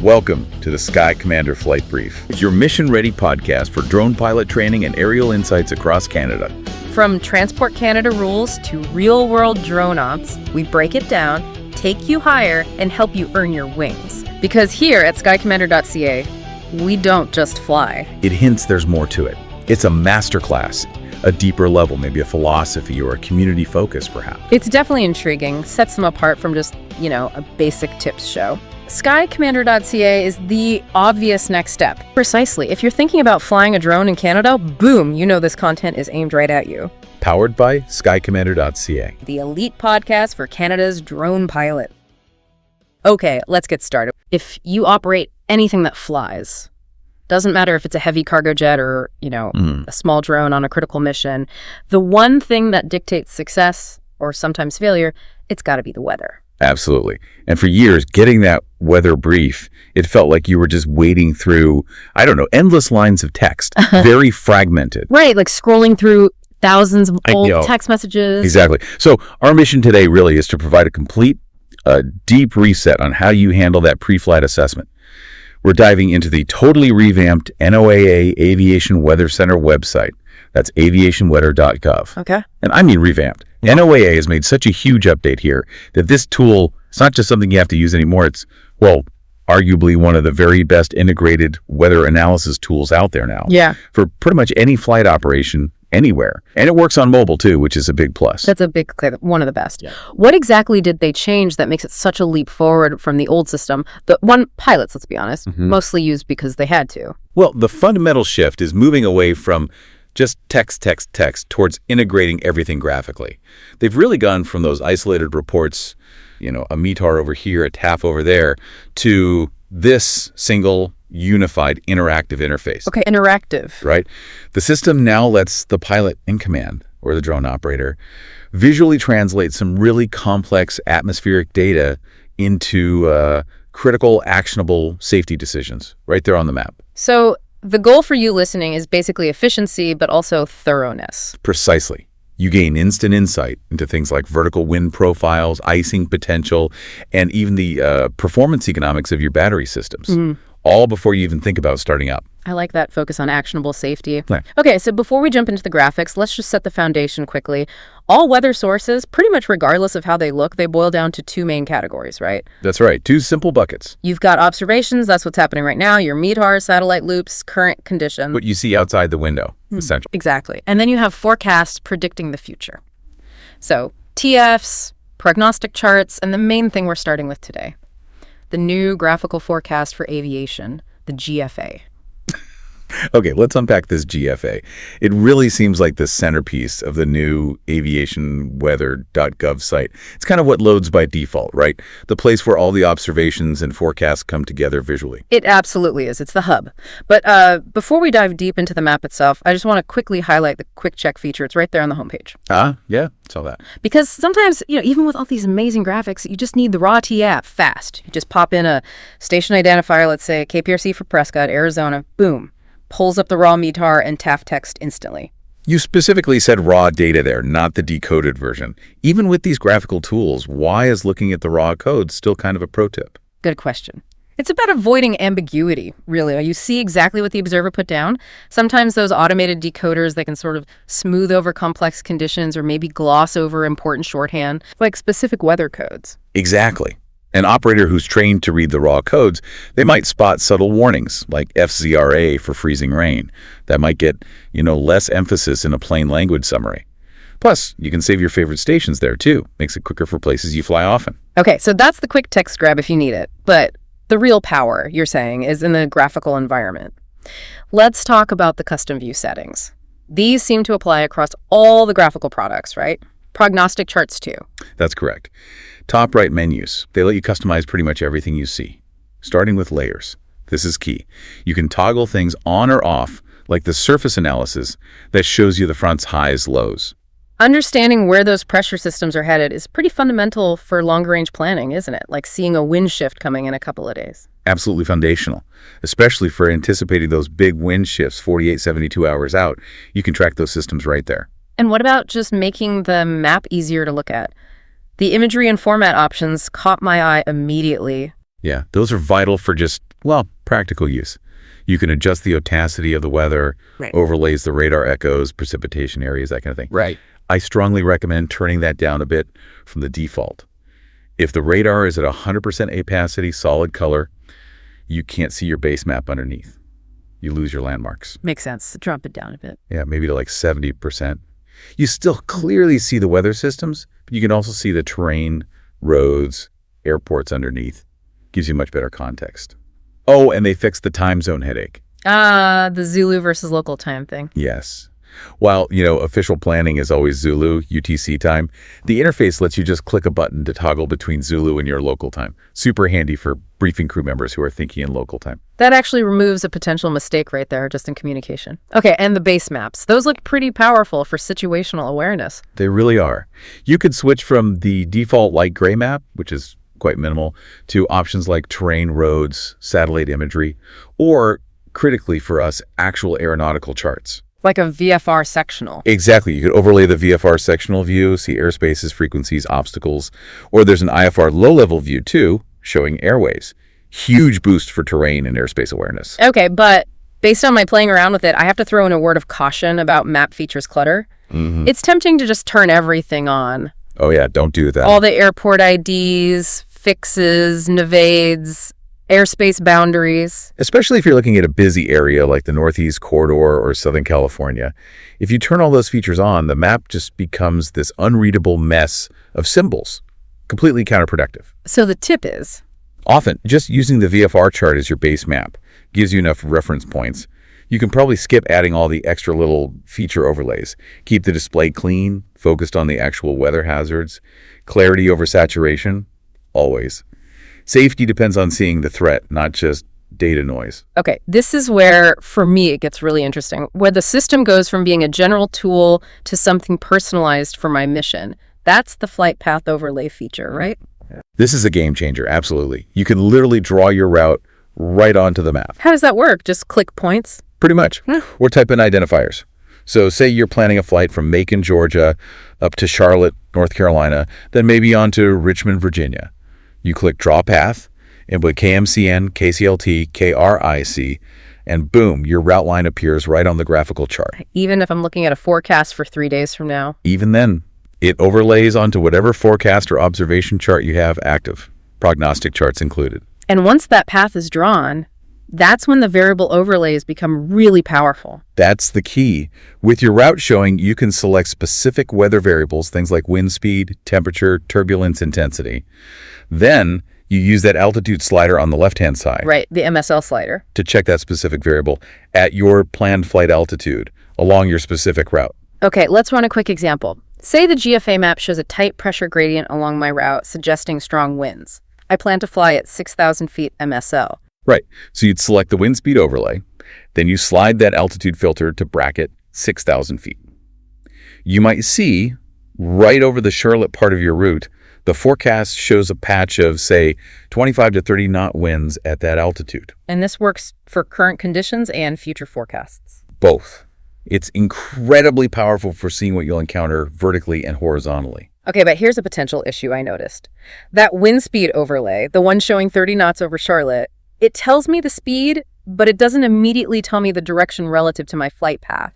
Welcome to the Sky Commander Flight Brief. It's your mission-ready podcast for drone pilot training and aerial insights across Canada. From Transport Canada rules to real-world drone ops, we break it down, take you higher, and help you earn your wings. Because here at skycommander.ca, we don't just fly. It hints there's more to it. It's a masterclass, a deeper level, maybe a philosophy or a community focus, perhaps. It's definitely intriguing, sets them apart from just, a basic tips show. Skycommander.ca is the obvious next step. Precisely. If you're thinking about flying a drone in Canada, boom, this content is aimed right at you. Powered by skycommander.ca. The elite podcast for Canada's drone pilot. Okay, let's get started. If you operate anything that flies, doesn't matter if it's a heavy cargo jet or, a small drone on a critical mission, the one thing that dictates success or sometimes failure, it's got to be the weather. Absolutely. And for years, getting that weather brief, it felt like you were just wading through, endless lines of text, very fragmented. Right, like scrolling through thousands of old text messages. Exactly. So our mission today really is to provide a complete, deep reset on how you handle that pre-flight assessment. We're diving into the totally revamped NOAA Aviation Weather Center website. That's aviationweather.gov. Okay. And I mean revamped. NOAA has made such a huge update here that this tool, it's not just something you have to use anymore. It's, arguably one of the very best integrated weather analysis tools out there now. Yeah. For pretty much any flight operation anywhere. And it works on mobile too, which is a big plus. That's one of the best. Yeah. What exactly did they change that makes it such a leap forward from the old system? The one pilots, let's be honest, mostly used because they had to. Well, the fundamental shift is moving away from just text towards integrating everything graphically. They've really gone from those isolated reports, a METAR over here, a TAF over there, to this single unified interactive interface. Okay, interactive. Right? The system now lets the pilot in command, or the drone operator, visually translate some really complex atmospheric data into critical, actionable safety decisions right there on the map. So the goal for you listening is basically efficiency, but also thoroughness. Precisely. You gain instant insight into things like vertical wind profiles, icing potential, and even the performance economics of your battery systems, all before you even think about starting up. I like that focus on actionable safety. Yeah. Okay, so before we jump into the graphics, let's just set the foundation quickly. All weather sources, pretty much regardless of how they look, they boil down to two main categories, right? That's right. Two simple buckets. You've got observations, that's what's happening right now, your METAR, satellite loops, current condition. What you see outside the window, essentially. Exactly. And then you have forecasts predicting the future. So TFs, prognostic charts, and the main thing we're starting with today, the new graphical forecast for aviation, the GFA. Okay, let's unpack this GFA. It really seems like the centerpiece of the new aviationweather.gov site. It's kind of what loads by default, right? The place where all the observations and forecasts come together visually. It absolutely is. It's the hub. But before we dive deep into the map itself, I just want to quickly highlight the quick check feature. It's right there on the homepage. Yeah, saw that. Because sometimes, even with all these amazing graphics, you just need the raw TF fast. You just pop in a station identifier, let's say KPRC for Prescott, Arizona, boom. Pulls up the raw METAR and TAF text instantly. You specifically said raw data there, not the decoded version. Even with these graphical tools, why is looking at the raw code still kind of a pro tip? Good question. It's about avoiding ambiguity, really. You see exactly what the observer put down. Sometimes those automated decoders, they can sort of smooth over complex conditions or maybe gloss over important shorthand, like specific weather codes. Exactly. An operator who's trained to read the raw codes, they might spot subtle warnings like FZRA for freezing rain. That might get, less emphasis in a plain language summary. Plus, you can save your favorite stations there too. Makes it quicker for places you fly often. Okay, so that's the quick text grab if you need it. But the real power, you're saying, is in the graphical environment. Let's talk about the custom view settings. These seem to apply across all the graphical products, right? Prognostic charts too. That's correct. Top right menus. They let you customize pretty much everything you see, starting with layers. This is key. You can toggle things on or off, like the surface analysis that shows you the front's highs, lows. Understanding where those pressure systems are headed is pretty fundamental for longer-range planning, isn't it? Like seeing a wind shift coming in a couple of days. Absolutely foundational, especially for anticipating those big wind shifts 48, 72 hours out. You can track those systems right there. And what about just making the map easier to look at? The imagery and format options caught my eye immediately. Yeah, those are vital for just, well, practical use. You can adjust the opacity of the weather, overlays the radar echoes, precipitation areas, that kind of thing. Right. I strongly recommend turning that down a bit from the default. If the radar is at 100% opacity, solid color, you can't see your base map underneath. You lose your landmarks. Makes sense. Drop it down a bit. Yeah, maybe to like 70%. You still clearly see the weather systems, but you can also see the terrain, roads, airports underneath. Gives you much better context. Oh, and they fixed the time zone headache. The Zulu versus local time thing. Yes. While, official planning is always Zulu, UTC time, the interface lets you just click a button to toggle between Zulu and your local time. Super handy for briefing crew members who are thinking in local time. That actually removes a potential mistake right there, just in communication. Okay, and the base maps. Those look pretty powerful for situational awareness. They really are. You could switch from the default light gray map, which is quite minimal, to options like terrain, roads, satellite imagery, or, critically for us, actual aeronautical charts. Like a VFR sectional. Exactly. You could overlay the VFR sectional view, see airspaces, frequencies, obstacles, or there's an IFR low-level view too, showing airways. Huge boost for terrain and airspace awareness. Okay, but based on my playing around with it, I have to throw in a word of caution about map features clutter. It's tempting to just turn everything on. Oh yeah, don't do that. All the airport IDs, fixes, navades, airspace boundaries. Especially if you're looking at a busy area like the Northeast Corridor or Southern California. If you turn all those features on, the map just becomes this unreadable mess of symbols. Completely counterproductive. So the tip is? Often, just using the VFR chart as your base map gives you enough reference points. You can probably skip adding all the extra little feature overlays. Keep the display clean, focused on the actual weather hazards. Clarity over saturation, always. Safety depends on seeing the threat, not just data noise. Okay, this is where, for me, it gets really interesting, where the system goes from being a general tool to something personalized for my mission. That's the flight path overlay feature, right? This is a game changer, absolutely. You can literally draw your route right onto the map. How does that work? Just click points? Pretty much. Or type in identifiers. So say you're planning a flight from Macon, Georgia, up to Charlotte, North Carolina, then maybe on to Richmond, Virginia. You click Draw Path, input KMCN, KCLT, KRIC, and boom, your route line appears right on the graphical chart. Even if I'm looking at a forecast for 3 days from now? Even then, it overlays onto whatever forecast or observation chart you have active, prognostic charts included. And once that path is drawn, that's when the variable overlays become really powerful. That's the key. With your route showing, you can select specific weather variables, things like wind speed, temperature, turbulence intensity. Then you use that altitude slider on the left-hand side. Right, the MSL slider. To check that specific variable at your planned flight altitude along your specific route. Okay, let's run a quick example. Say the GFA map shows a tight pressure gradient along my route, suggesting strong winds. I plan to fly at 6,000 feet MSL. Right. So you'd select the wind speed overlay. Then you slide that altitude filter to bracket 6,000 feet. You might see right over the Charlotte part of your route, the forecast shows a patch of, say, 25 to 30 knot winds at that altitude. And this works for current conditions and future forecasts? Both. It's incredibly powerful for seeing what you'll encounter vertically and horizontally. Okay, but here's a potential issue I noticed. That wind speed overlay, the one showing 30 knots over Charlotte, it tells me the speed, but it doesn't immediately tell me the direction relative to my flight path.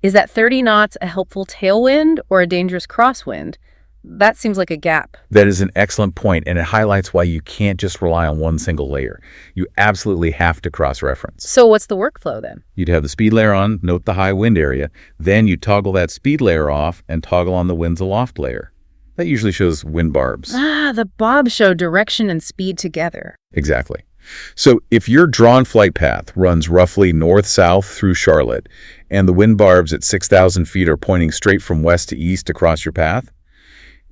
Is that 30 knots a helpful tailwind or a dangerous crosswind? That seems like a gap. That is an excellent point, and it highlights why you can't just rely on one single layer. You absolutely have to cross-reference. So what's the workflow then? You'd have the speed layer on, note the high wind area. Then you toggle that speed layer off and toggle on the winds aloft layer. That usually shows wind barbs. Ah, the barbs show direction and speed together. Exactly. So if your drawn flight path runs roughly north-south through Charlotte, and the wind barbs at 6,000 feet are pointing straight from west to east across your path,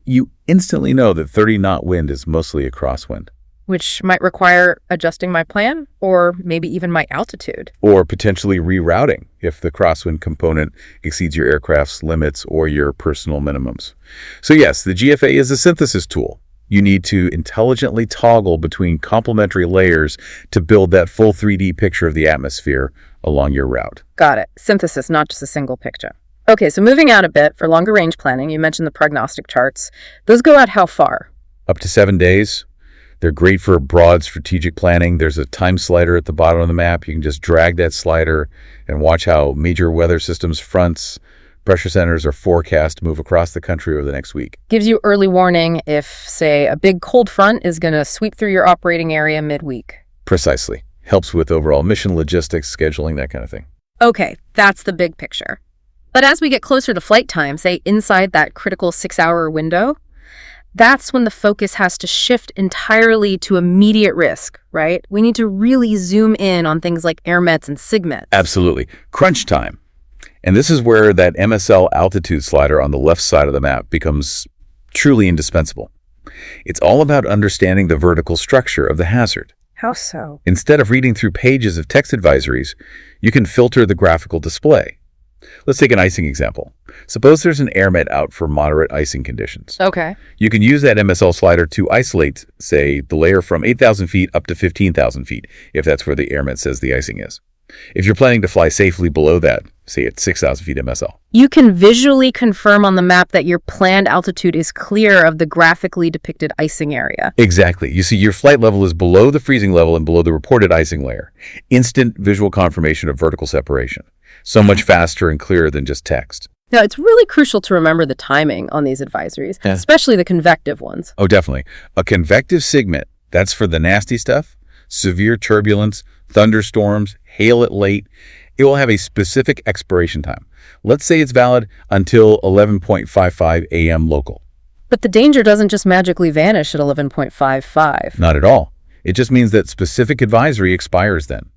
you instantly know that 30-knot wind is mostly a crosswind. Which might require adjusting my plan, or maybe even my altitude. Or potentially rerouting if the crosswind component exceeds your aircraft's limits or your personal minimums. So yes, the GFA is a synthesis tool. You need to intelligently toggle between complementary layers to build that full 3D picture of the atmosphere along your route. Got it. Synthesis, not just a single picture. Okay, so moving out a bit, for longer range planning, you mentioned the prognostic charts. Those go out how far? Up to 7 days. They're great for broad strategic planning. There's a time slider at the bottom of the map. You can just drag that slider and watch how major weather systems, fronts, pressure centers are forecast to move across the country over the next week. Gives you early warning if, say, a big cold front is going to sweep through your operating area midweek. Precisely. Helps with overall mission logistics, scheduling, that kind of thing. Okay, that's the big picture. But as we get closer to flight time, say inside that critical 6-hour window, that's when the focus has to shift entirely to immediate risk, right? We need to really zoom in on things like air mets and sigmets. Absolutely. Crunch time. And this is where that MSL altitude slider on the left side of the map becomes truly indispensable. It's all about understanding the vertical structure of the hazard. How so? Instead of reading through pages of text advisories, you can filter the graphical display. Let's take an icing example. Suppose there's an air met out for moderate icing conditions. Okay. You can use that MSL slider to isolate, say, the layer from 8,000 feet up to 15,000 feet, if that's where the air met says the icing is. If you're planning to fly safely below that, say at 6,000 feet MSL. You can visually confirm on the map that your planned altitude is clear of the graphically depicted icing area. Exactly. You see, your flight level is below the freezing level and below the reported icing layer. Instant visual confirmation of vertical separation. So much faster and clearer than just text. Now, it's really crucial to remember the timing on these advisories, especially the convective ones. Oh, definitely. A convective sigmet, that's for the nasty stuff. Severe turbulence, thunderstorms, hail at late. It will have a specific expiration time. Let's say it's valid until 11:55 a.m. local. But the danger doesn't just magically vanish at 11:55. Not at all. It just means that specific advisory expires then.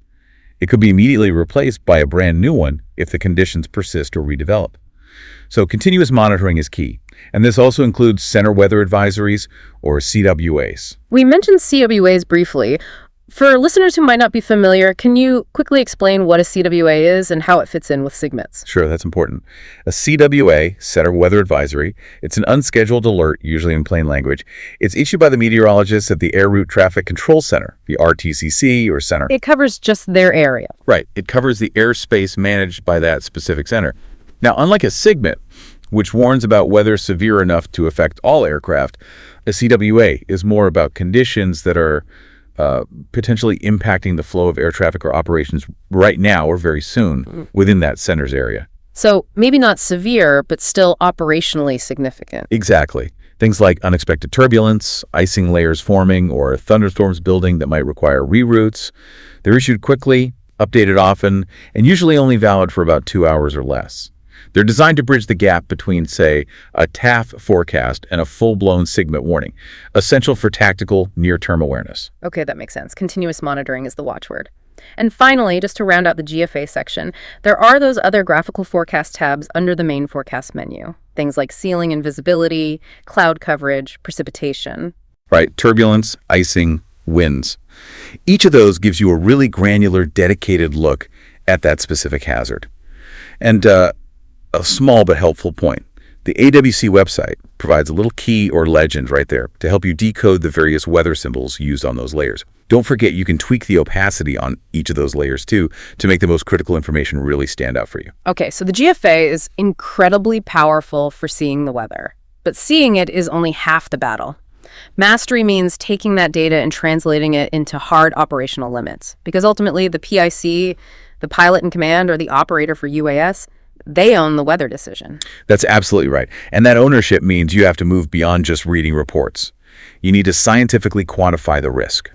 It could be immediately replaced by a brand new one if the conditions persist or redevelop. So continuous monitoring is key. And this also includes center weather advisories or CWAs. We mentioned CWAs briefly. For listeners who might not be familiar, can you quickly explain what a CWA is and how it fits in with sigmets? Sure, that's important. A CWA, Center Weather Advisory, it's an unscheduled alert, usually in plain language. It's issued by the meteorologists at the Air Route Traffic Control Center, the RTCC or center. It covers just their area. Right. It covers the airspace managed by that specific center. Now, unlike a sigmet, which warns about weather severe enough to affect all aircraft, a CWA is more about conditions that are potentially impacting the flow of air traffic or operations right now or very soon within that center's area. So maybe not severe, but still operationally significant. Exactly. Things like unexpected turbulence, icing layers forming, or thunderstorms building that might require reroutes. They're issued quickly, updated often, and usually only valid for about 2 hours or less. They're designed to bridge the gap between, say, a TAF forecast and a full-blown sigmet warning, essential for tactical near-term awareness. Okay, that makes sense. Continuous monitoring is the watchword. And finally, just to round out the GFA section, there are those other graphical forecast tabs under the main forecast menu. Things like ceiling and visibility, cloud coverage, precipitation. Right, turbulence, icing, winds. Each of those gives you a really granular, dedicated look at that specific hazard. And a small but helpful point. The AWC website provides a little key or legend right there to help you decode the various weather symbols used on those layers. Don't forget you can tweak the opacity on each of those layers too to make the most critical information really stand out for you. Okay, so the GFA is incredibly powerful for seeing the weather, but seeing it is only half the battle. Mastery means taking that data and translating it into hard operational limits, because ultimately the PIC, the pilot in command, or the operator for UAS, they own the weather decision. That's absolutely right. And that ownership means you have to move beyond just reading reports. You need to scientifically quantify the risk,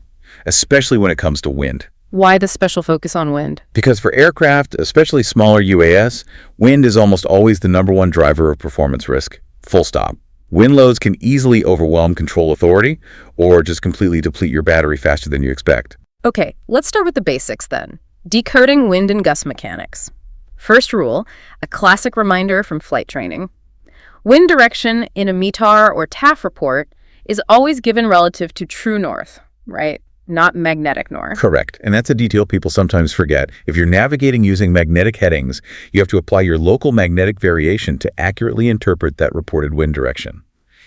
especially when it comes to wind. Why the special focus on wind? Because for aircraft, especially smaller UAS, wind is almost always the #1 driver of performance risk. Full stop. Wind loads can easily overwhelm control authority or just completely deplete your battery faster than you expect. Okay, let's start with the basics then. Decoding wind and gust mechanics. First rule, a classic reminder from flight training. Wind direction in a METAR or TAF report is always given relative to true north, right? Not magnetic north. Correct. And that's a detail people sometimes forget. If you're navigating using magnetic headings, you have to apply your local magnetic variation to accurately interpret that reported wind direction.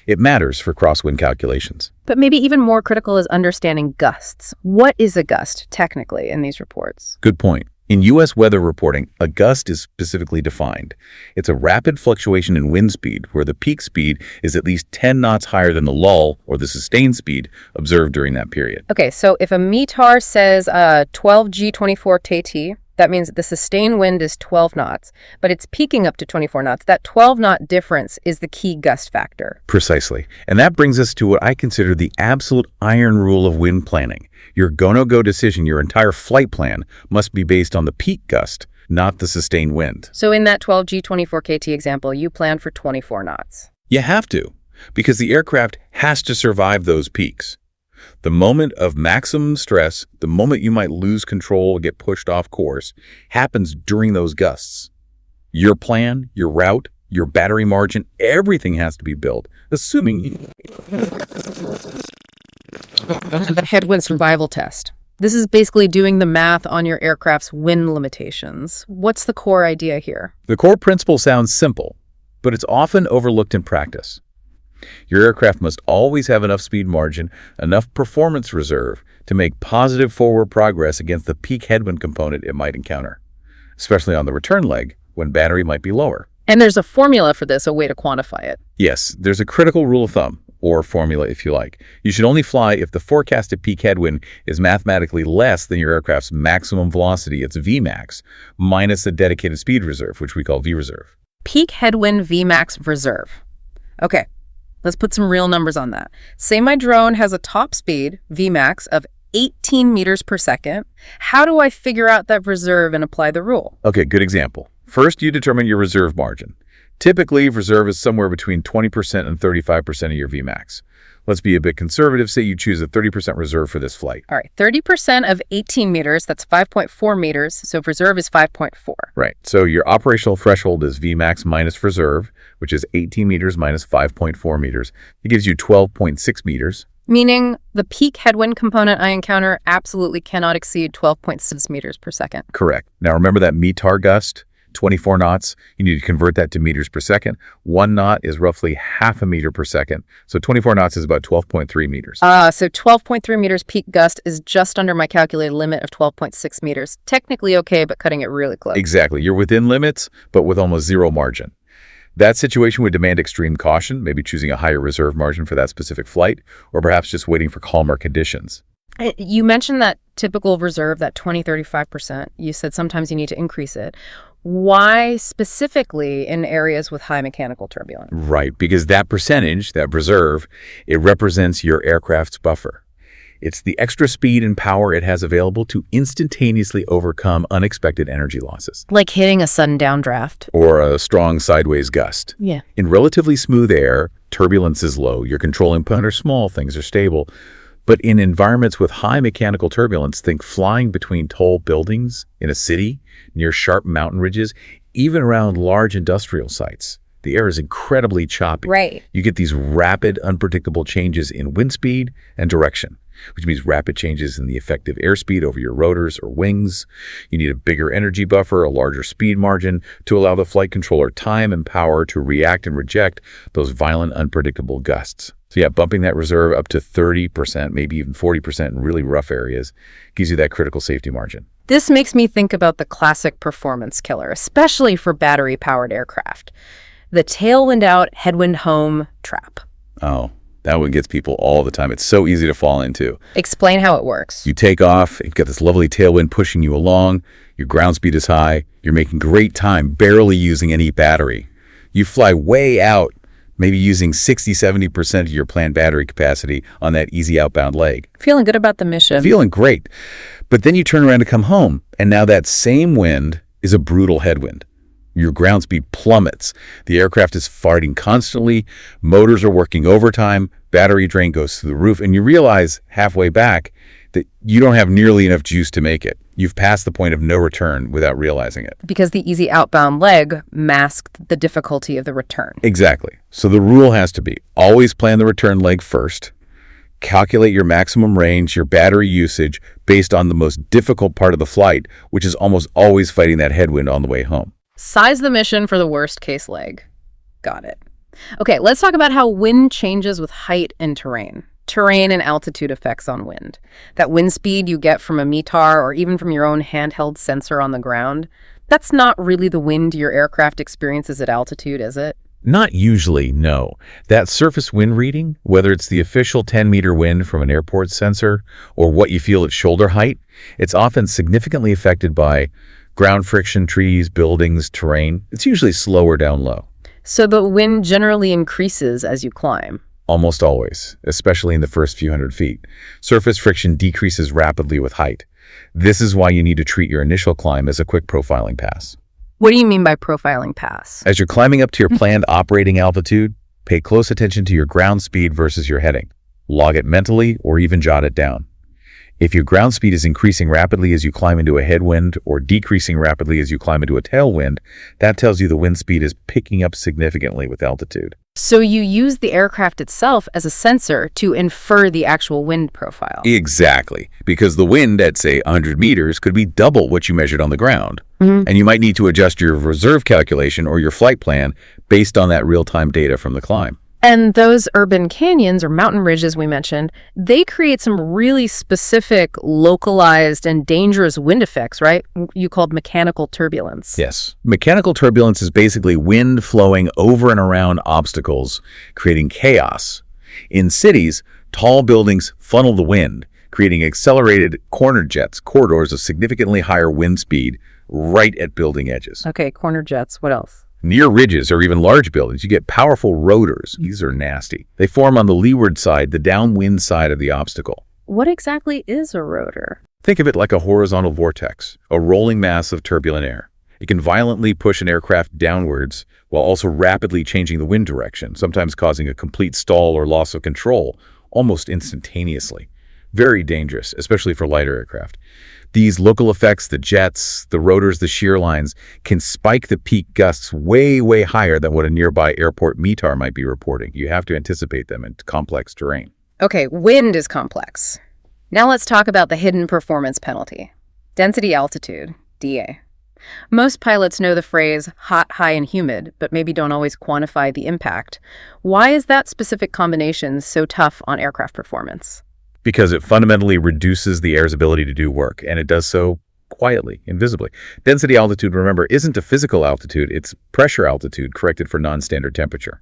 It matters for crosswind calculations. But maybe even more critical is understanding gusts. What is a gust, technically, in these reports? Good point. In U.S. weather reporting, a gust is specifically defined. It's a rapid fluctuation in wind speed where the peak speed is at least 10 knots higher than the lull or the sustained speed observed during that period. Okay, so if a METAR says 12G24 TT, that means the sustained wind is 12 knots, but it's peaking up to 24 knots. That 12-knot difference is the key gust factor. Precisely. And that brings us to what I consider the absolute iron rule of wind planning. Your go-no-go decision, your entire flight plan, must be based on the peak gust, not the sustained wind. So in that 12G24 KT example, you planned for 24 knots. You have to, because the aircraft has to survive those peaks. The moment of maximum stress, the moment you might lose control or get pushed off course, happens during those gusts. Your plan, your route, your battery margin, everything has to be built, assuming the headwind survival test. This is basically doing the math on your aircraft's wind limitations. What's the core idea here? The core principle sounds simple, but it's often overlooked in practice. Your aircraft must always have enough speed margin, enough performance reserve to make positive forward progress against the peak headwind component it might encounter, especially on the return leg when battery might be lower. And there's a formula for this, a way to quantify it. Yes, there's a critical rule of thumb, or formula if you like. You should only fly if the forecasted peak headwind is mathematically less than your aircraft's maximum velocity, its Vmax, minus the dedicated speed reserve, which we call V reserve. Peak headwind Vmax reserve. Okay. Let's put some real numbers on that. Say my drone has a top speed, Vmax, of 18 meters per second. How do I figure out that reserve and apply the rule? Okay, good example. First, you determine your reserve margin. Typically, reserve is somewhere between 20% and 35% of your Vmax. Let's be a bit conservative. Say you choose a 30% reserve for this flight. All right, 30% of 18 meters, that's 5.4 meters, so reserve is 5.4. Right, so your operational threshold is Vmax minus reserve, which is 18 meters minus 5.4 meters. It gives you 12.6 meters. Meaning the peak headwind component I encounter absolutely cannot exceed 12.6 meters per second. Correct. Now remember that METAR gust? 24 knots, you need to convert that to meters per second. 1 knot is roughly half a meter per second. So 24 knots is about 12.3 meters. So 12.3 meters peak gust is just under my calculated limit of 12.6 meters. Technically okay, but cutting it really close. Exactly. You're within limits, but with almost zero margin. That situation would demand extreme caution, maybe choosing a higher reserve margin for that specific flight, or perhaps just waiting for calmer conditions. You mentioned that typical reserve, that 20-35%. You said sometimes you need to increase it. Why specifically in areas with high mechanical turbulence? Right, because that percentage, that reserve, it represents your aircraft's buffer. It's the extra speed and power it has available to instantaneously overcome unexpected energy losses. Like hitting a sudden downdraft. Or a strong sideways gust. Yeah. In relatively smooth air, turbulence is low, your controlling point are small, things are stable. But in environments with high mechanical turbulence, think flying between tall buildings in a city, near sharp mountain ridges, even around large industrial sites. The air is incredibly choppy. Right. You get these rapid, unpredictable changes in wind speed and direction, which means rapid changes in the effective airspeed over your rotors or wings. You need a bigger energy buffer, a larger speed margin to allow the flight controller time and power to react and reject those violent, unpredictable gusts. So yeah, bumping that reserve up to 30%, maybe even 40% in really rough areas gives you that critical safety margin. This makes me think about the classic performance killer, especially for battery-powered aircraft. The tailwind out, headwind home trap. Oh, that one gets people all the time. It's so easy to fall into. Explain how it works. You take off, you've got this lovely tailwind pushing you along, your ground speed is high, you're making great time, barely using any battery. You fly way out, maybe using 60-70% of your planned battery capacity on that easy outbound leg. Feeling good about the mission. Feeling great. But then you turn around to come home, and now that same wind is a brutal headwind. Your ground speed plummets. The aircraft is farting constantly, motors are working overtime, battery drain goes through the roof, and you realize halfway back that you don't have nearly enough juice to make it. You've passed the point of no return without realizing it. Because the easy outbound leg masked the difficulty of the return. Exactly. So the rule has to be always plan the return leg first. Calculate your maximum range, your battery usage based on the most difficult part of the flight, which is almost always fighting that headwind on the way home. Size the mission for the worst case leg. Got it. Okay, let's talk about how wind changes with height and terrain. terrain and altitude effects on wind. That wind speed you get from a METAR or even from your own handheld sensor on the ground, that's not really the wind your aircraft experiences at altitude, is it? Not usually, no. That surface wind reading, whether it's the official 10-meter wind from an airport sensor or what you feel at shoulder height, it's often significantly affected by ground friction, trees, buildings, terrain. It's usually slower down low. So the wind generally increases as you climb. Almost always, especially in the first few hundred feet. Surface friction decreases rapidly with height. This is why you need to treat your initial climb as a quick profiling pass. What do you mean by profiling pass? As you're climbing up to your planned operating altitude, pay close attention to your ground speed versus your heading. Log it mentally or even jot it down. If your ground speed is increasing rapidly as you climb into a headwind or decreasing rapidly as you climb into a tailwind, that tells you the wind speed is picking up significantly with altitude. So you use the aircraft itself as a sensor to infer the actual wind profile. Exactly, because the wind at, say, 100 meters could be double what you measured on the ground. And you might need to adjust your reserve calculation or your flight plan based on that real-time data from the climb. And those urban canyons or mountain ridges we mentioned, they create some really specific, localized, and dangerous wind effects, right? You called mechanical turbulence. Yes. Mechanical turbulence is basically wind flowing over and around obstacles, creating chaos. In cities, tall buildings funnel the wind, creating accelerated corner jets, corridors of significantly higher wind speed right at building edges. Okay, corner jets. What else? Near ridges or even large buildings, you get powerful rotors. These are nasty. They form on the leeward side, the downwind side of the obstacle. What exactly is a rotor? Think of it like a horizontal vortex, a rolling mass of turbulent air. It can violently push an aircraft downwards while also rapidly changing the wind direction, sometimes causing a complete stall or loss of control almost instantaneously. Very dangerous, especially for lighter aircraft. These local effects, the jets, the rotors, the shear lines, can spike the peak gusts way, way higher than what a nearby airport METAR might be reporting. You have to anticipate them in complex terrain. Okay, wind is complex. Now let's talk about the hidden performance penalty. Density altitude, DA. Most pilots know the phrase hot, high, and humid, but maybe don't always quantify the impact. Why is that specific combination so tough on aircraft performance? Because it fundamentally reduces the air's ability to do work, and it does so quietly, invisibly. Density altitude, remember, isn't a physical altitude, it's pressure altitude corrected for non-standard temperature.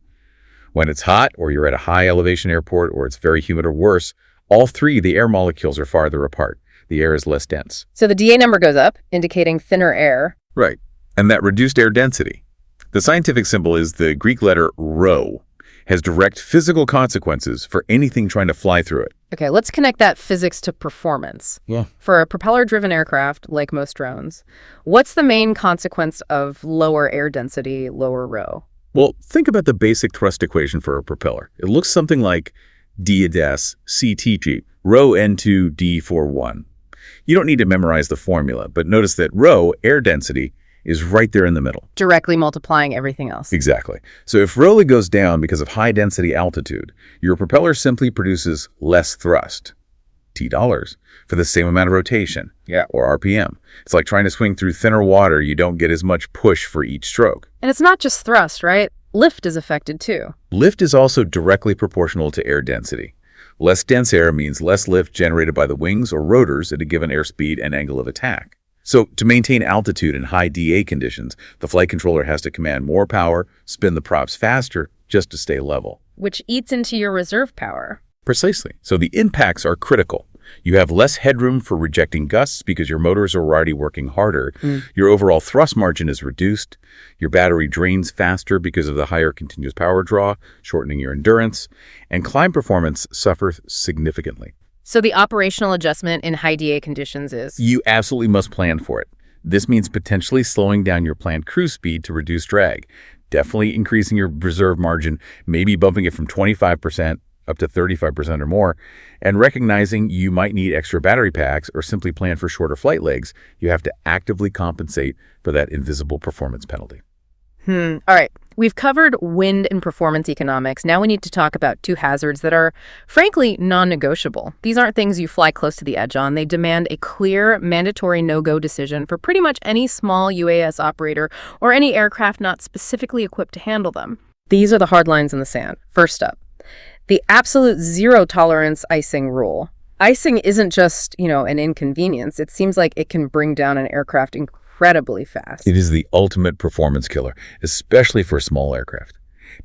When it's hot, or you're at a high elevation airport, or it's very humid or worse, all three, the air molecules are farther apart. The air is less dense. So the DA number goes up, indicating thinner air. Right, and that reduced air density. The scientific symbol is the Greek letter rho, has direct physical consequences for anything trying to fly through it. Okay, let's connect that physics to performance. Yeah. For a propeller-driven aircraft, like most drones, what's the main consequence of lower air density, lower rho? Well, think about the basic thrust equation for a propeller. It looks something like D-S CTG, rho N2 D41. You don't need to memorize the formula, but notice that rho, air density, is right there in the middle. Directly multiplying everything else. Exactly. So if rho goes down because of high density altitude, your propeller simply produces less thrust, $T, for the same amount of rotation, or RPM. It's like trying to swing through thinner water. You don't get as much push for each stroke. And it's not just thrust, right? Lift is affected too. Lift is also directly proportional to air density. Less dense air means less lift generated by the wings or rotors at a given airspeed and angle of attack. So to maintain altitude in high DA conditions, the flight controller has to command more power, spin the props faster just to stay level. Which eats into your reserve power. Precisely. So the impacts are critical. You have less headroom for rejecting gusts because your motors are already working harder. Your overall thrust margin is reduced. Your battery drains faster because of the higher continuous power draw, shortening your endurance. And climb performance suffers significantly. So the operational adjustment in high DA conditions is? You absolutely must plan for it. This means potentially slowing down your planned cruise speed to reduce drag, definitely increasing your reserve margin, maybe bumping it from 25% up to 35% or more, and recognizing you might need extra battery packs or simply plan for shorter flight legs. You have to actively compensate for that invisible performance penalty. All right. We've covered wind and performance economics. Now we need to talk about two hazards that are, frankly, non-negotiable. These aren't things you fly close to the edge on. They demand a clear, mandatory no-go decision for pretty much any small UAS operator or any aircraft not specifically equipped to handle them. These are the hard lines in the sand. First up, The absolute zero tolerance icing rule. Icing isn't just, an inconvenience. It seems like it can bring down an aircraft incredibly fast. It is the ultimate performance killer, especially for small aircraft.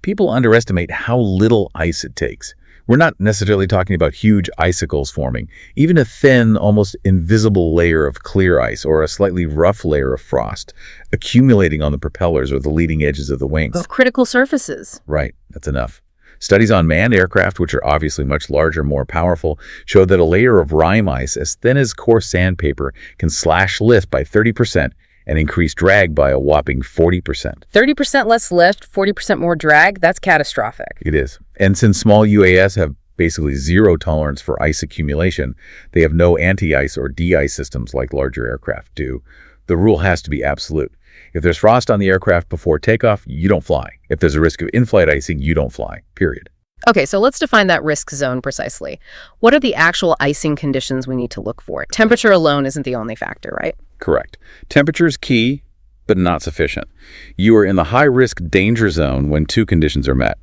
People underestimate how little ice it takes. We're not necessarily talking about huge icicles forming. Even a thin, almost invisible layer of clear ice or a slightly rough layer of frost accumulating on the propellers or the leading edges of the wings. Of critical surfaces. Right, that's enough. Studies on manned aircraft, which are obviously much larger, more powerful, show that a layer of rime ice as thin as coarse sandpaper can slash lift by 30% and increase drag by a whopping 40%. 30% less lift, 40% more drag, that's catastrophic. It is. And since small UAS have basically zero tolerance for ice accumulation, they have no anti-ice or de-ice systems like larger aircraft do. The rule has to be absolute. If there's frost on the aircraft before takeoff, you don't fly. If there's a risk of in-flight icing, you don't fly, period. Okay, so let's define that risk zone precisely. What are the actual icing conditions we need to look for? Temperature alone isn't the only factor, right? Correct. Temperature is key, but not sufficient. You are in the high-risk danger zone when two conditions are met.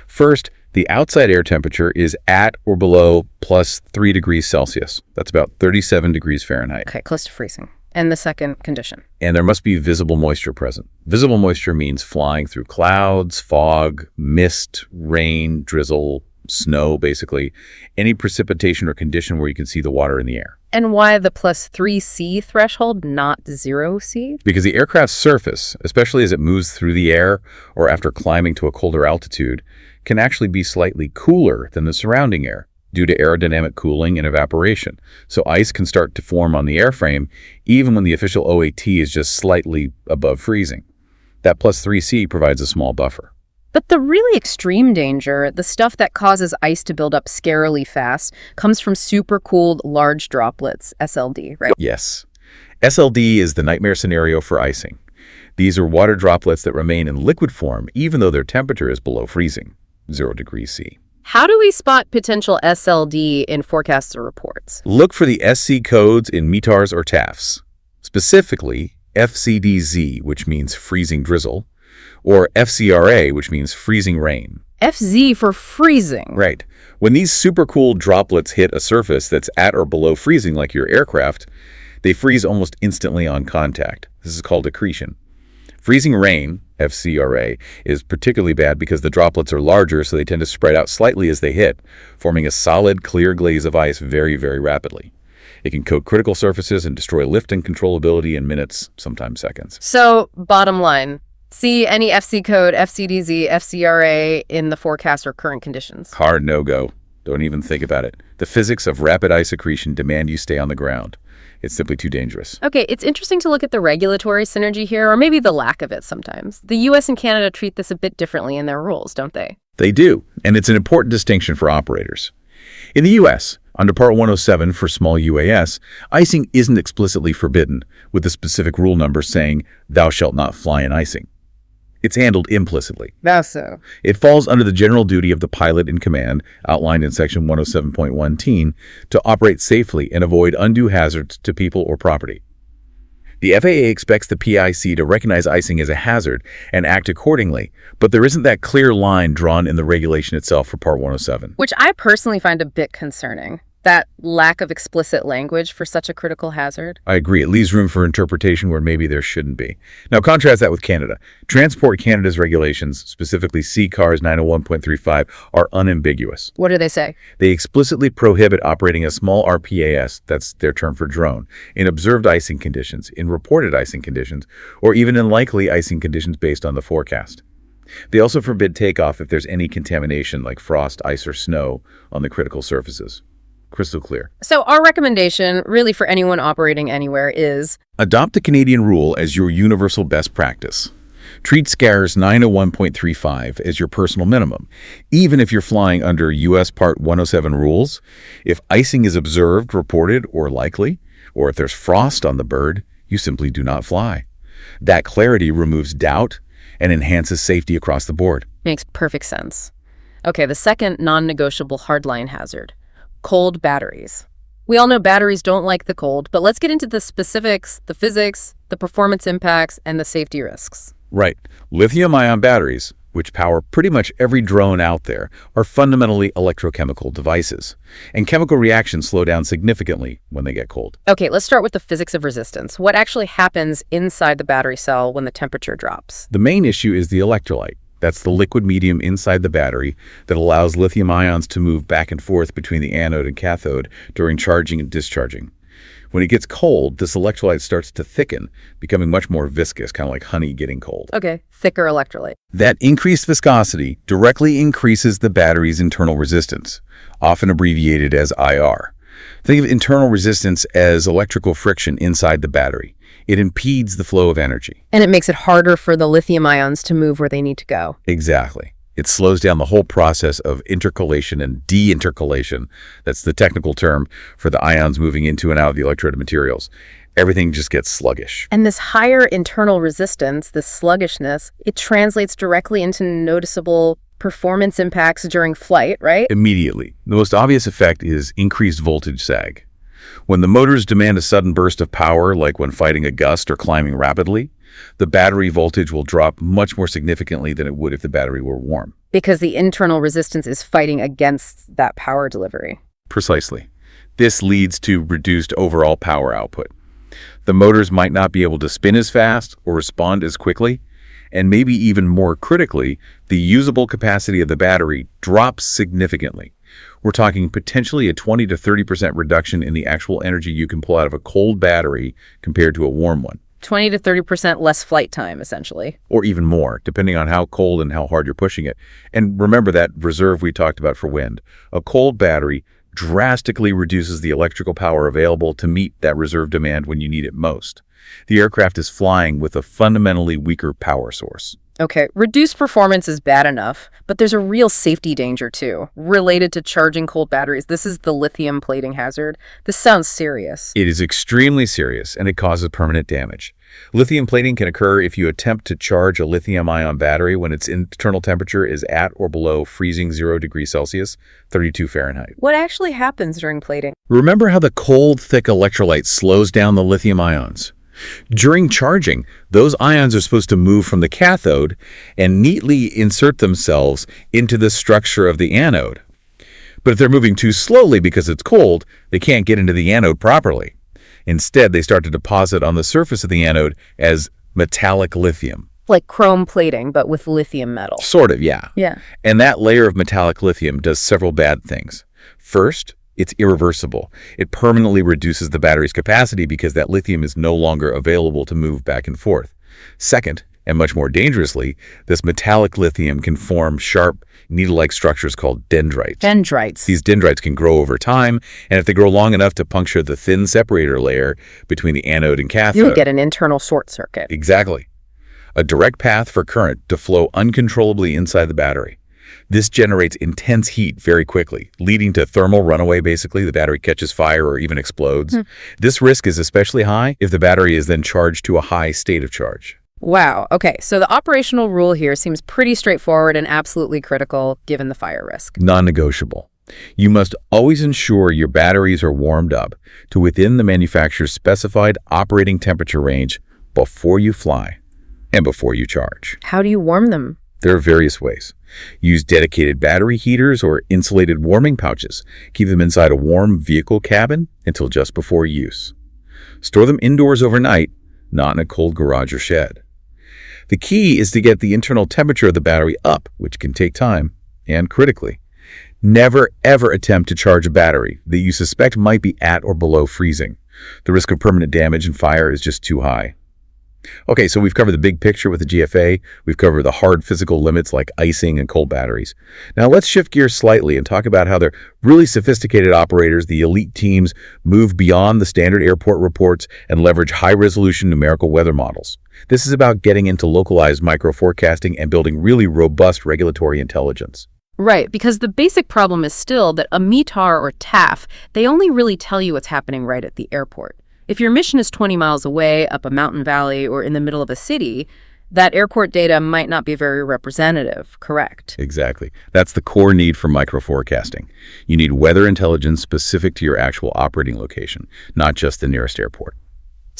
First, the outside air temperature is at or below plus 3 degrees Celsius. That's about 37 degrees Fahrenheit. Okay, close to freezing. And the second condition? And there must be visible moisture present. Visible moisture means flying through clouds, fog, mist, rain, drizzle, snow, basically. Any precipitation or condition where you can see the water in the air. And why the plus 3C threshold, not 0C? Because the aircraft's surface, especially as it moves through the air or after climbing to a colder altitude, can actually be slightly cooler than the surrounding air due to aerodynamic cooling and evaporation. So ice can start to form on the airframe even when the official OAT is just slightly above freezing. That plus 3C provides a small buffer. But the really extreme danger, the stuff that causes ice to build up scarily fast, comes from supercooled large droplets, SLD, right? Yes. SLD is the nightmare scenario for icing. These are water droplets that remain in liquid form even though their temperature is below freezing, 0 degrees C. How do we spot potential SLD in forecasts or reports? Look for the SC codes in METARs or TAFs, specifically FCDZ, which means freezing drizzle, or FCRA, which means freezing rain. FZ for freezing. Right. When these supercooled droplets hit a surface that's at or below freezing, like your aircraft, they freeze almost instantly on contact. This is called accretion. Freezing rain, FCRA, is particularly bad because the droplets are larger, so they tend to spread out slightly as they hit, forming a solid, clear glaze of ice very, very rapidly. It can coat critical surfaces and destroy lift and controllability in minutes, sometimes seconds. So, bottom line, see any FC code, FCDZ, FCRA in the forecast or current conditions? Hard no-go. Don't even think about it. The physics of rapid ice accretion demand you stay on the ground. It's simply too dangerous. Okay, it's interesting to look at the regulatory synergy here, or maybe the lack of it sometimes. The US and Canada treat this a bit differently in their rules, don't they? They do, and it's an important distinction for operators. In the US, under Part 107 for small UAS, icing isn't explicitly forbidden, with the specific rule number saying, "Thou shalt not fly in icing." It's handled implicitly. How so? It falls under the general duty of the pilot in command, outlined in Section 107.1, to operate safely and avoid undue hazards to people or property. The FAA expects the PIC to recognize icing as a hazard and act accordingly, but there isn't that clear line drawn in the regulation itself for Part 107. Which I personally find a bit concerning. That lack of explicit language for such a critical hazard. I agree. It leaves room for interpretation where maybe there shouldn't be. Now, contrast that with Canada. Transport Canada's regulations, specifically CCAR's 901.35, are unambiguous. What do they say? They explicitly prohibit operating a small RPAS, that's their term for drone, in observed icing conditions, in reported icing conditions, or even in likely icing conditions based on the forecast. They also forbid takeoff if there's any contamination like frost, ice, or snow on the critical surfaces. Crystal clear. So our recommendation, really for anyone operating anywhere, is adopt the Canadian rule as your universal best practice. Treat SCAR's 901.35 as your personal minimum. Even if you're flying under U.S. Part 107 rules, if icing is observed, reported, or likely, or if there's frost on the bird, you simply do not fly. That clarity removes doubt and enhances safety across the board. Makes perfect sense. Okay, the second non-negotiable hardline hazard. Cold batteries. We all know batteries don't like the cold, but let's get into the specifics, the physics, the performance impacts, and the safety risks. Right. Lithium-ion batteries, which power pretty much every drone out there, are fundamentally electrochemical devices. And chemical reactions slow down significantly when they get cold. Okay, let's start with the physics of resistance. What actually happens inside the battery cell when the temperature drops? The main issue is the electrolyte. That's the liquid medium inside the battery that allows lithium ions to move back and forth between the anode and cathode during charging and discharging. When it gets cold, this electrolyte starts to thicken, becoming much more viscous, kind of like honey getting cold. Okay, thicker electrolyte. That increased viscosity directly increases the battery's internal resistance, often abbreviated as IR. Think of internal resistance as electrical friction inside the battery. It impedes the flow of energy. And it makes it harder for the lithium ions to move where they need to go. Exactly. It slows down the whole process of intercalation and deintercalation. That's the technical term for the ions moving into and out of the electrode materials. Everything just gets sluggish. And this higher internal resistance, this sluggishness, it translates directly into noticeable performance impacts during flight, right? Immediately. The most obvious effect is increased voltage sag. When the motors demand a sudden burst of power, like when fighting a gust or climbing rapidly, the battery voltage will drop much more significantly than it would if the battery were warm. Because the internal resistance is fighting against that power delivery. Precisely. This leads to reduced overall power output. The motors might not be able to spin as fast or respond as quickly, and maybe even more critically, the usable capacity of the battery drops significantly. We're talking potentially a 20 to 30% reduction in the actual energy you can pull out of a cold battery compared to a warm one. 20 to 30% less flight time, essentially. Or even more, depending on how cold and how hard you're pushing it. And remember that reserve we talked about for wind. A cold battery drastically reduces the electrical power available to meet that reserve demand when you need it most. The aircraft is flying with a fundamentally weaker power source. Okay, reduced performance is bad enough, but there's a real safety danger too, related to charging cold batteries. This is the lithium plating hazard. This sounds serious. It is extremely serious, and it causes permanent damage. Lithium plating can occur if you attempt to charge a lithium-ion battery when its internal temperature is at or below freezing 0 degrees Celsius, 32 Fahrenheit. What actually happens during plating? Remember how the cold, thick electrolyte slows down the lithium ions? During charging, those ions are supposed to move from the cathode and neatly insert themselves into the structure of the anode. But if they're moving too slowly because it's cold, they can't get into the anode properly. Instead, they start to deposit on the surface of the anode as metallic lithium. Like chrome plating, but with lithium metal. Sort of, yeah. Yeah. And that layer of metallic lithium does several bad things. First, it's irreversible. It permanently reduces the battery's capacity because that lithium is no longer available to move back and forth. Second, and much more dangerously, this metallic lithium can form sharp, needle-like structures called dendrites. Dendrites. These dendrites can grow over time, and if they grow long enough to puncture the thin separator layer between the anode and cathode, You would get an internal short circuit. Exactly. A direct path for current to flow uncontrollably inside the battery. This generates intense heat very quickly, leading to thermal runaway, basically. The battery catches fire or even explodes. This risk is especially high if the battery is then charged to a high state of charge. Wow. Okay, so the operational rule here seems pretty straightforward and absolutely critical given the fire risk. Non-negotiable. You must always ensure your batteries are warmed up to within the manufacturer's specified operating temperature range before you fly and before you charge. How do you warm them? There are various ways. Use dedicated battery heaters or insulated warming pouches. Keep them inside a warm vehicle cabin until just before use. Store them indoors overnight, not in a cold garage or shed. The key is to get the internal temperature of the battery up, which can take time, and critically, never ever attempt to charge a battery that you suspect might be at or below freezing. The risk of permanent damage and fire is just too high. Okay, so we've covered the big picture with the GFA. We've covered the hard physical limits like icing and cold batteries. Now let's shift gears slightly and talk about how the really sophisticated operators, the elite teams, move beyond the standard airport reports and leverage high-resolution numerical weather models. This is about getting into localized micro-forecasting and building really robust regulatory intelligence. Right, because the basic problem is still that a METAR or TAF, they only really tell you what's happening right at the airport. If your mission is 20 miles away, up a mountain valley, or in the middle of a city, that airport data might not be very representative, correct? Exactly. That's the core need for micro-forecasting. You need weather intelligence specific to your actual operating location, not just the nearest airport.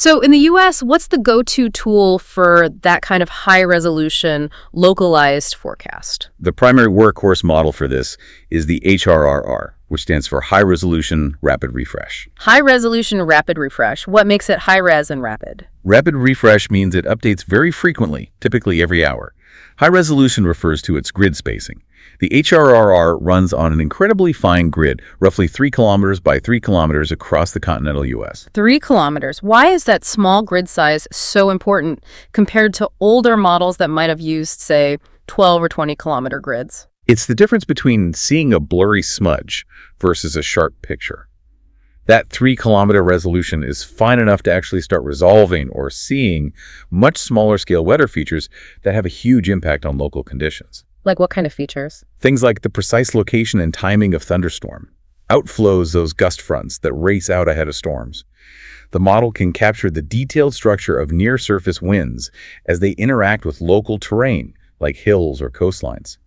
So in the US, what's the go-to tool for that kind of high-resolution, localized forecast? The primary workhorse model for this is the HRRR, which stands for High Resolution Rapid Refresh. High-resolution rapid refresh. What makes it high-res and rapid? Rapid refresh means it updates very frequently, typically every hour. High resolution refers to its grid spacing. The HRRR runs on an incredibly fine grid, roughly 3 kilometers by 3 kilometers across the continental U.S. 3 kilometers. Why is that small grid size so important compared to older models that might have used, say, 12 or 20 kilometer grids? It's the difference between seeing a blurry smudge versus a sharp picture. That 3-kilometer resolution is fine enough to actually start resolving or seeing much smaller scale weather features that have a huge impact on local conditions. Like what kind of features? Things like the precise location and timing of thunderstorm, outflows those gust fronts that race out ahead of storms. The model can capture the detailed structure of near-surface winds as they interact with local terrain, like hills or coastlines.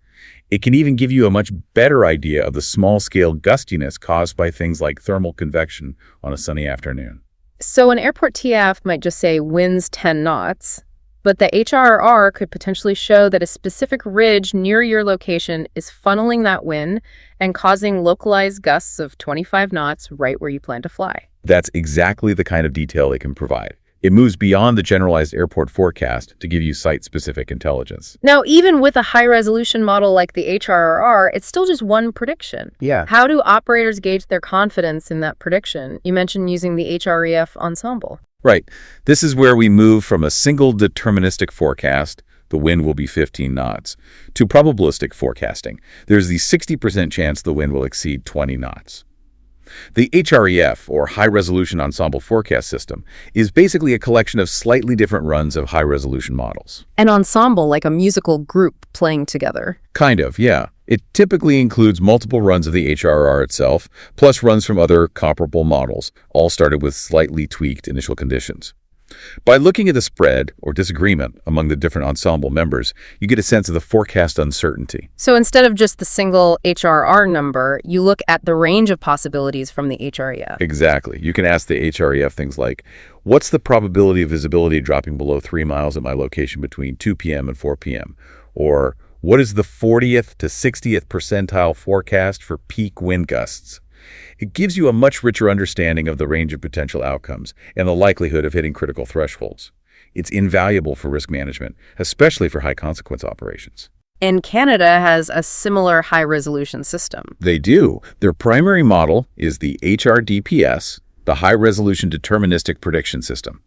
It can even give you a much better idea of the small-scale gustiness caused by things like thermal convection on a sunny afternoon. So an airport TF might just say winds 10 knots, but the HRR could potentially show that a specific ridge near your location is funneling that wind and causing localized gusts of 25 knots right where you plan to fly. That's exactly the kind of detail it can provide. It moves beyond the generalized airport forecast to give you site-specific intelligence. Now, even with a high-resolution model like the HRR, it's still just one prediction. Yeah. How do operators gauge their confidence in that prediction? You mentioned using the HREF ensemble. Right. This is where we move from a single deterministic forecast, the wind will be 15 knots, to probabilistic forecasting. There's the 60% chance the wind will exceed 20 knots. The HREF, or High Resolution Ensemble Forecast System, is basically a collection of slightly different runs of high-resolution models. An ensemble, like a musical group playing together. Kind of, yeah. It typically includes multiple runs of the HRR itself, plus runs from other comparable models, all started with slightly tweaked initial conditions. By looking at the spread, or disagreement, among the different ensemble members, you get a sense of the forecast uncertainty. So instead of just the single HRR number, you look at the range of possibilities from the HREF. Exactly. You can ask the HREF things like, what's the probability of visibility dropping below 3 miles at my location between 2 p.m. and 4 p.m.? Or, what is the 40th to 60th percentile forecast for peak wind gusts? It gives you a much richer understanding of the range of potential outcomes and the likelihood of hitting critical thresholds. It's invaluable for risk management, especially for high-consequence operations. And Canada has a similar high-resolution system. They do. Their primary model is the HRDPS, the High Resolution Deterministic Prediction System.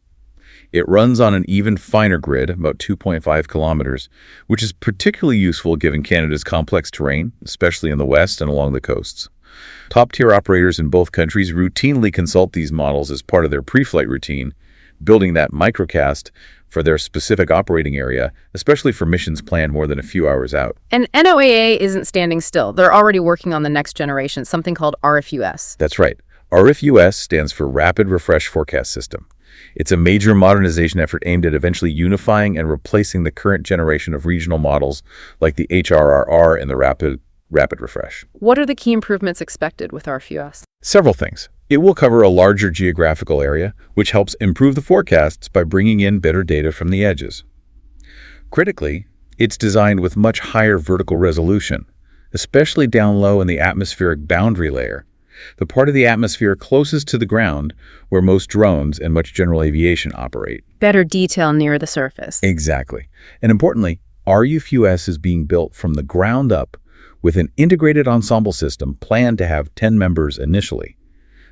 It runs on an even finer grid, about 2.5 kilometers, which is particularly useful given Canada's complex terrain, especially in the west and along the coasts. Top-tier operators in both countries routinely consult these models as part of their pre-flight routine, building that microcast for their specific operating area, especially for missions planned more than a few hours out. And NOAA isn't standing still. They're already working on the next generation, something called RFUS. That's right. RFUS stands for Rapid Refresh Forecast System. It's a major modernization effort aimed at eventually unifying and replacing the current generation of regional models like the HRRR and the Rapid Refresh. What are the key improvements expected with RFUS? Several things. It will cover a larger geographical area, which helps improve the forecasts by bringing in better data from the edges. Critically, it's designed with much higher vertical resolution, especially down low in the atmospheric boundary layer, the part of the atmosphere closest to the ground where most drones and much general aviation operate. Better detail near the surface. Exactly. And importantly, RFUS is being built from the ground up with an integrated ensemble system planned to have 10 members initially.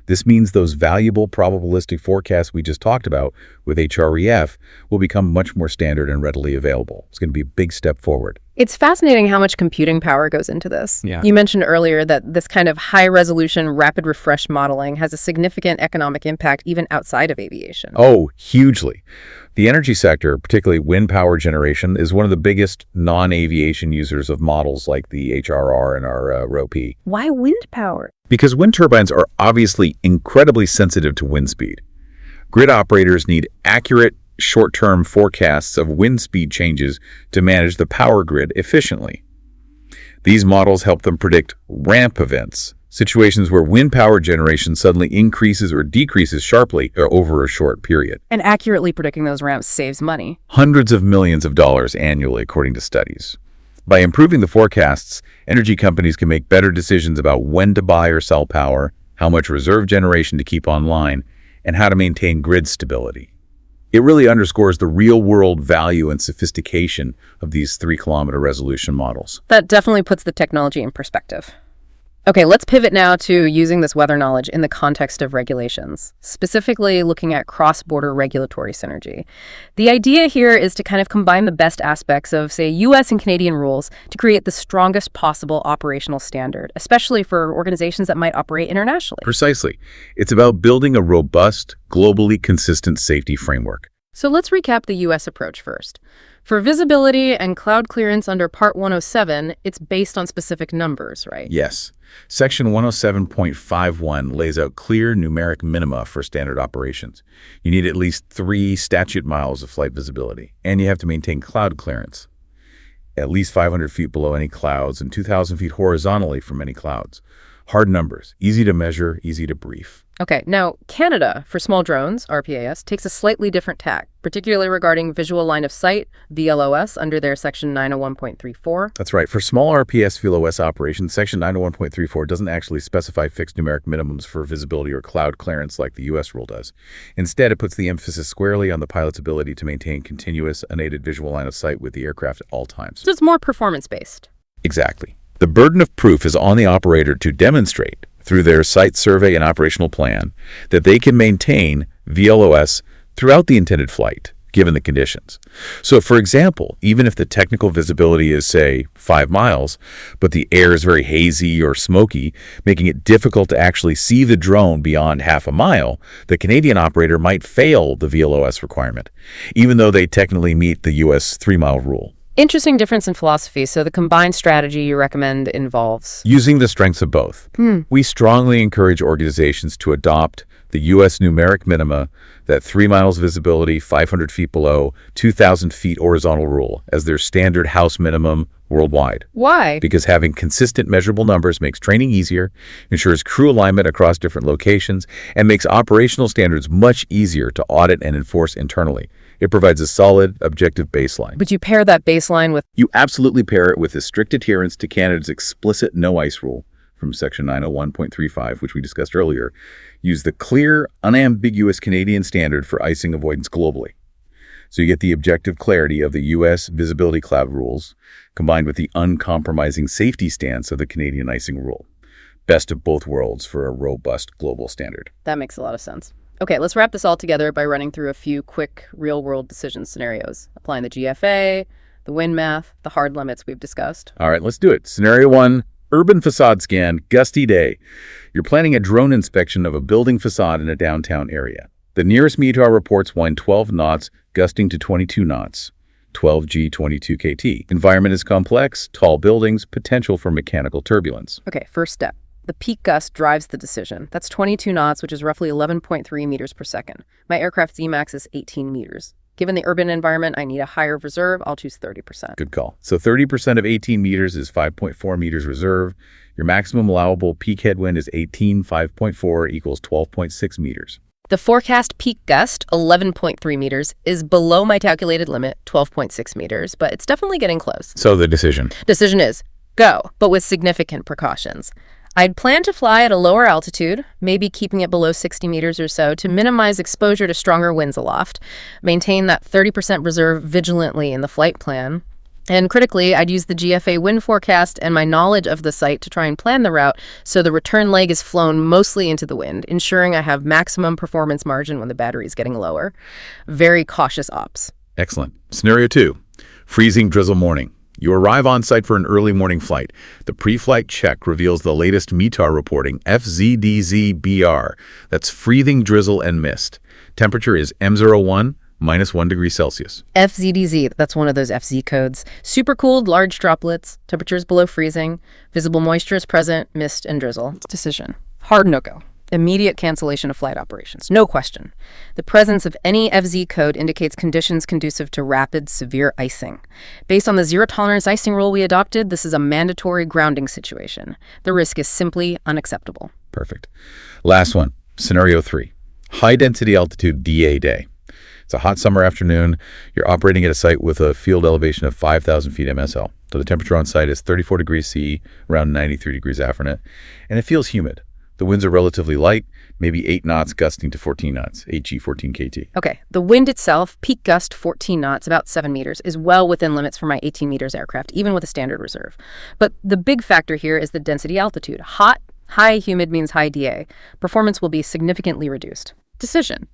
This means those valuable probabilistic forecasts we just talked about with HREF will become much more standard and readily available. It's going to be a big step forward. It's fascinating how much computing power goes into this. Yeah. You mentioned earlier that this kind of high-resolution rapid refresh modeling has a significant economic impact even outside of aviation. Oh, hugely. The energy sector, particularly wind power generation, is one of the biggest non-aviation users of models like the HRR and our ROP. Why wind power? Because wind turbines are obviously incredibly sensitive to wind speed. Grid operators need accurate, short-term forecasts of wind speed changes to manage the power grid efficiently. These models help them predict ramp events, Situations where wind power generation suddenly increases or decreases sharply or over a short period. And accurately predicting those ramps saves money. Hundreds of millions of dollars annually, according to studies. By improving the forecasts, energy companies can make better decisions about when to buy or sell power, how much reserve generation to keep online, and how to maintain grid stability. It really underscores the real-world value and sophistication of these 3-kilometer resolution models. That definitely puts the technology in perspective. Okay, let's pivot now to using this weather knowledge in the context of regulations, specifically looking at cross-border regulatory synergy. The idea here is to kind of combine the best aspects of, say, US and Canadian rules to create the strongest possible operational standard, especially for organizations that might operate internationally. Precisely. It's about building a robust, globally consistent safety framework. So let's recap the US approach first. For visibility and cloud clearance under Part 107, it's based on specific numbers, right? Yes. Section 107.51 lays out clear numeric minima for standard operations. You need at least 3 statute miles of flight visibility, and you have to maintain cloud clearance, at least 500 feet below any clouds and 2,000 feet horizontally from any clouds. Hard numbers, easy to measure, easy to brief. Okay, now Canada, for small drones, RPAS, takes a slightly different tack, particularly regarding visual line of sight, VLOS, under their Section 901.34. That's right. For small RPS VLOS operations, Section 901.34 doesn't actually specify fixed numeric minimums for visibility or cloud clearance like the U.S. rule does. Instead, it puts the emphasis squarely on the pilot's ability to maintain continuous, unaided visual line of sight with the aircraft at all times. So it's more performance-based. Exactly. The burden of proof is on the operator to demonstrate, through their site survey and operational plan, that they can maintain VLOS throughout the intended flight, given the conditions. So, for example, even if the technical visibility is, say, 5 miles, but the air is very hazy or smoky, making it difficult to actually see the drone beyond half a mile, the Canadian operator might fail the VLOS requirement, even though they technically meet the U.S. 3-mile rule. Interesting difference in philosophy. So the combined strategy you recommend involves using the strengths of both. We strongly encourage organizations to adopt the U.S. numeric minima, that 3 miles visibility, 500 feet below, 2,000 feet horizontal rule as their standard house minimum worldwide. Why? Because having consistent measurable numbers makes training easier, ensures crew alignment across different locations, and makes operational standards much easier to audit and enforce internally. It provides a solid, objective baseline. But you pair that baseline with... You absolutely pair it with a strict adherence to Canada's explicit no-ice rule from Section 901.35, which we discussed earlier. Use the clear, unambiguous Canadian standard for icing avoidance globally. So you get the objective clarity of the U.S. visibility cloud rules, combined with the uncompromising safety stance of the Canadian icing rule. Best of both worlds for a robust global standard. That makes a lot of sense. Okay, let's wrap this all together by running through a few quick real-world decision scenarios, applying the GFA, the wind math, the hard limits we've discussed. All right, let's do it. Scenario 1, urban facade scan, gusty day. You're planning a drone inspection of a building facade in a downtown area. The nearest METAR reports wind 12 knots, gusting to 22 knots, 12 G, 22 KT. Environment is complex, tall buildings, potential for mechanical turbulence. Okay, first step. The peak gust drives the decision. That's 22 knots, which is roughly 11.3 meters per second. My aircraft's Emax is 18 meters. Given the urban environment, I need a higher reserve. I'll choose 30%. Good call. So 30% of 18 meters is 5.4 meters reserve. Your maximum allowable peak headwind is 18, 5.4 equals 12.6 meters. The forecast peak gust, 11.3 meters, is below my calculated limit, 12.6 meters, but it's definitely getting close. So the decision is go, but with significant precautions. I'd plan to fly at a lower altitude, maybe keeping it below 60 meters or so, to minimize exposure to stronger winds aloft, maintain that 30% reserve vigilantly in the flight plan, and critically, I'd use the GFA wind forecast and my knowledge of the site to try and plan the route so the return leg is flown mostly into the wind, ensuring I have maximum performance margin when the battery is getting lower. Very cautious ops. Excellent. Scenario 2, freezing drizzle morning. You arrive on site for an early morning flight. The pre-flight check reveals the latest METAR reporting, FZDZ-BR. That's freezing drizzle and mist. Temperature is M01, minus 1 degree Celsius. FZDZ, that's one of those FZ codes. Supercooled, large droplets, temperatures below freezing, visible moisture is present, mist and drizzle. Decision. Hard no-go. Immediate cancellation of flight operations, no question. The presence of any FZ code indicates conditions conducive to rapid, severe icing. Based on the zero-tolerance icing rule we adopted, this is a mandatory grounding situation. The risk is simply unacceptable. Perfect. Last one, scenario 3. High-density altitude DA day. It's a hot summer afternoon. You're operating at a site with a field elevation of 5,000 feet MSL. So the temperature on site is 34 degrees C, around 93 degrees Afternet, and it feels humid. The winds are relatively light, maybe 8 knots gusting to 14 knots, HG 14 KT. Okay, the wind itself, peak gust 14 knots, about 7 meters, is well within limits for my 18 meters aircraft, even with a standard reserve. But the big factor here is the density altitude. Hot, high humid means high DA. Performance will be significantly reduced. Decision.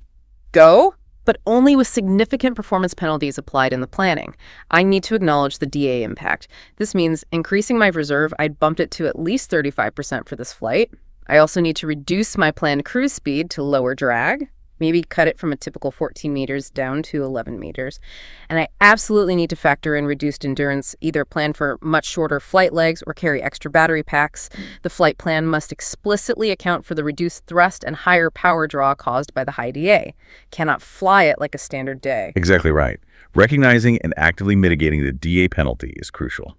Go, but only with significant performance penalties applied in the planning. I need to acknowledge the DA impact. This means increasing my reserve. I'd bumped it to at least 35% for this flight. I also need to reduce my planned cruise speed to lower drag, maybe cut it from a typical 14 meters down to 11 meters. And I absolutely need to factor in reduced endurance, either plan for much shorter flight legs or carry extra battery packs. The flight plan must explicitly account for the reduced thrust and higher power draw caused by the high DA. Cannot fly it like a standard day. Exactly right. Recognizing and actively mitigating the DA penalty is crucial.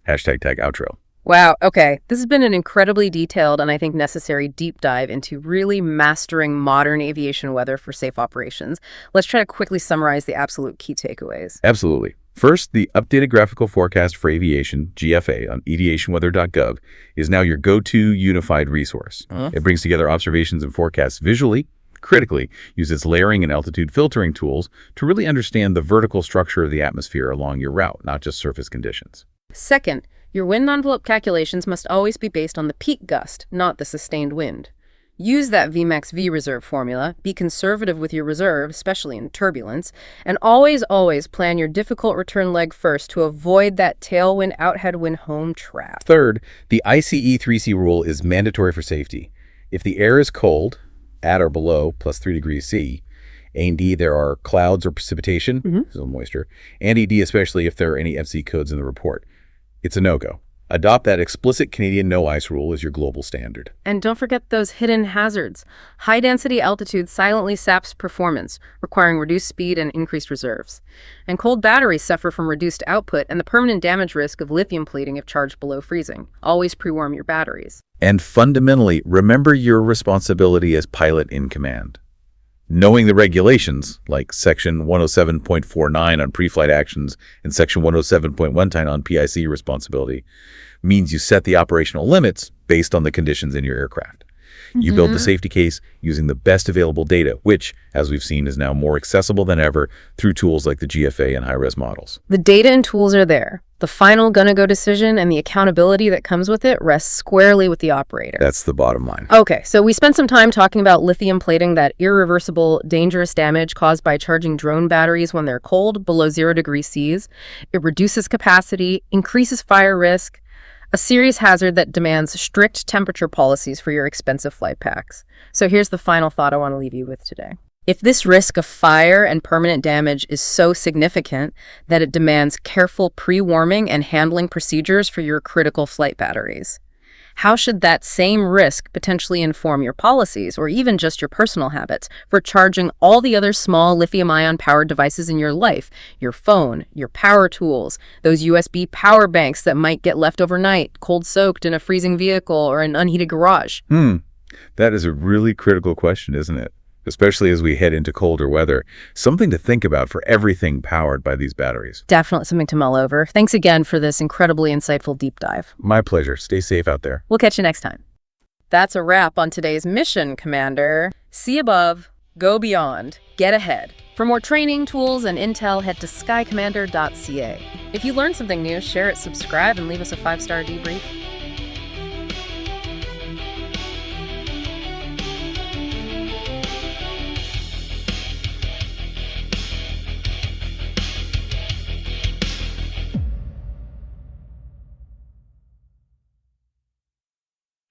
Hashtag tag outro. Wow, okay. This has been an incredibly detailed and I think necessary deep dive into really mastering modern aviation weather for safe operations. Let's try to quickly summarize the absolute key takeaways. Absolutely. First, the updated graphical forecast for aviation, GFA, on aviationweather.gov is now your go-to unified resource. It brings together observations and forecasts visually, critically, uses layering and altitude filtering tools to really understand the vertical structure of the atmosphere along your route, not just surface conditions. Second, your wind envelope calculations must always be based on the peak gust, not the sustained wind. Use that Vmax V reserve formula, be conservative with your reserve, especially in turbulence, and always plan your difficult return leg first to avoid that tailwind out-headwind home trap. Third, the ICE3C rule is mandatory for safety. If the air is cold, at or below plus 3 degrees C, A&D, there are clouds or precipitation, so moisture, and ED, especially if there are any FC codes in the report. It's a no-go. Adopt that explicit Canadian no-ice rule as your global standard. And don't forget those hidden hazards. High-density altitude silently saps performance, requiring reduced speed and increased reserves. And cold batteries suffer from reduced output and the permanent damage risk of lithium plating if charged below freezing. Always pre-warm your batteries. And fundamentally, remember your responsibility as pilot in command. Knowing the regulations, like Section 107.49 on pre-flight actions and Section 107.19 on PIC responsibility, means you set the operational limits based on the conditions in your aircraft. You build the safety case using the best available data, which, as we've seen, is now more accessible than ever through tools like the GFA and high-res models. The data and tools are there. The final gonna-go decision and the accountability that comes with it rests squarely with the operator. That's the bottom line. Okay, so we spent some time talking about lithium plating, that irreversible, dangerous damage caused by charging drone batteries when they're cold, below 0 degrees Cs. It reduces capacity, increases fire risk, a serious hazard that demands strict temperature policies for your expensive flight packs. So here's the final thought I want to leave you with today. If this risk of fire and permanent damage is so significant that it demands careful pre-warming and handling procedures for your critical flight batteries, how should that same risk potentially inform your policies or even just your personal habits for charging all the other small lithium-ion powered devices in your life? Your phone, your power tools, those USB power banks that might get left overnight, cold-soaked in a freezing vehicle or an unheated garage. That is a really critical question, isn't it? Especially as we head into colder weather. Something to think about for everything powered by these batteries. Definitely something to mull over. Thanks again for this incredibly insightful deep dive. My pleasure. Stay safe out there. We'll catch you next time. That's a wrap on today's mission, Commander. See above, go beyond, get ahead. For more training, tools, and intel, head to skycommander.ca. If you learned something new, share it, subscribe, and leave us a 5-star debrief.